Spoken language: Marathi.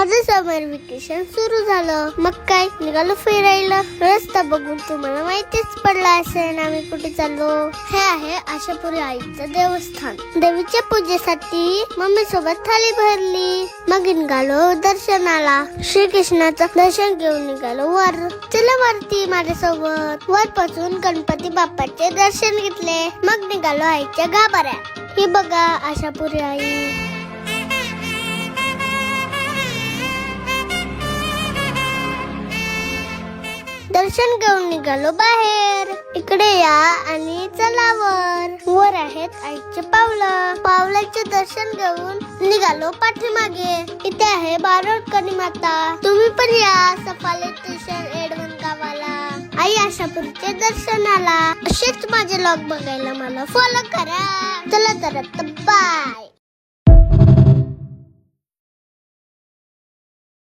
माझं समर वेकेशन सुरू झालं. मग काय निघालो फिरायला. रस्ता बघून तुम्हाला माहितीच पडला असेल आम्ही कुठे चाललो. हे आहे आशापुरी आईचं देवस्थान. देवीच्या पूजेसाठी मम्मी सोबत थाली भरली. मग निघालो दर्शनाला. श्रीकृष्णाचं दर्शन घेऊन निघालो वर. चला वरती माझ्यासोबत. वरपासून गणपती बाप्पाचे दर्शन घेतले. मग निघालो आईच्या गाभाऱ्यात. ही बघा आशापुरी आई. दर्शन घेऊन निघालो बाहेर. इकडे या आणि चला वर. वर आहेत आईचे पावलं. पावलाचे दर्शन घेऊन निघालो पाठीमागे. इथे आहे बारोटकणी माता. तुम्ही पण या सफाले स्टेशन एडवन गावाला. आई आशापुरीच्या दर्शनाला. असेच माझे व्लॉग बघायला मला फॉलो करा. चला तर बाय.